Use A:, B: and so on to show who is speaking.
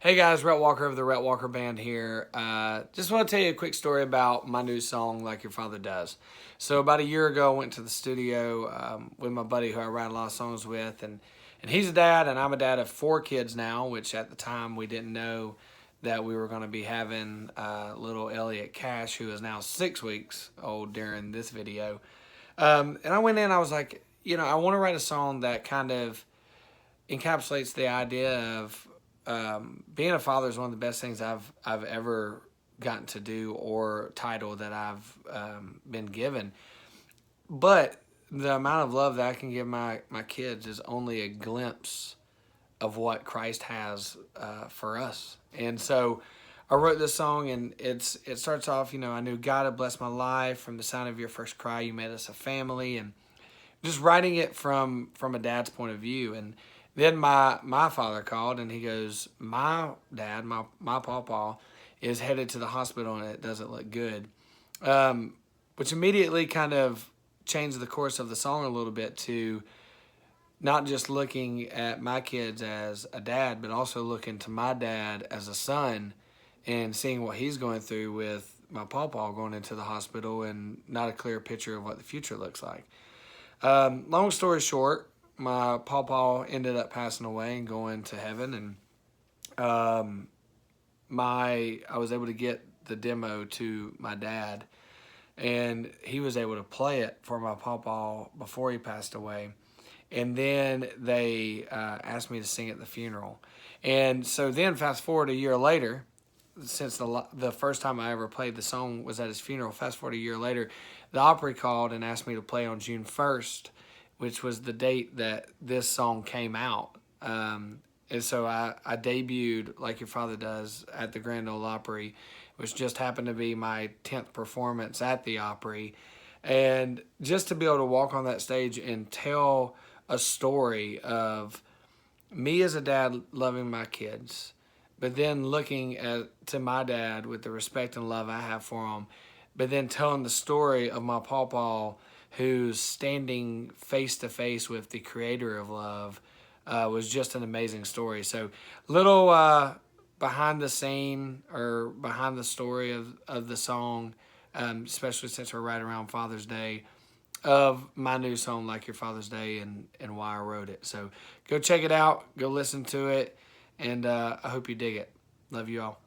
A: Hey guys, Rhett Walker of the Rhett Walker Band here. Just want to tell you a quick story about my new song, Like Your Father Does. So about a year ago, I went to the studio with my buddy who I write a lot of songs with, and he's a dad, and I'm a dad of 4 kids now, which at the time we didn't know that we were going to be having little Elliot Cash, who is now 6 weeks old during this video. And I went in, I was like, I want to write a song that kind of encapsulates the idea of being a father is one of the best things I've ever gotten to do, or title that I've been given. But the amount of love that I can give my kids is only a glimpse of what Christ has for us. And so I wrote this song, and it starts off, I knew God had blessed my life from the sound of your first cry. You made us a family, and just writing it from a dad's point of view. And then my father called, and he goes, my dad, my pawpaw, is headed to the hospital, and it doesn't look good. Which immediately kind of changed the course of the song a little bit to not just looking at my kids as a dad, but also looking to my dad as a son and seeing what he's going through with my pawpaw going into the hospital and not a clear picture of what the future looks like. Long story short, my pawpaw ended up passing away and going to heaven, and I was able to get the demo to my dad, and he was able to play it for my pawpaw before he passed away. And then they asked me to sing at the funeral. And so then fast forward a year later, since the first time I ever played the song was at his funeral, fast forward a year later, the Opry called and asked me to play on June 1st, which was the date that this song came out. And so I debuted Like Your Father Does at the Grand Ole Opry, which just happened to be my 10th performance at the Opry. And just to be able to walk on that stage and tell a story of me as a dad loving my kids, but then looking to my dad with the respect and love I have for him, but then telling the story of my pawpaw who's standing face to face with the creator of love, was just an amazing story. So little behind the scene or behind the story of the song, especially since we're right around Father's Day, of my new song, Like Your Father's Day, and why I wrote it. So go check it out. Go listen to it. And I hope you dig it. Love you all.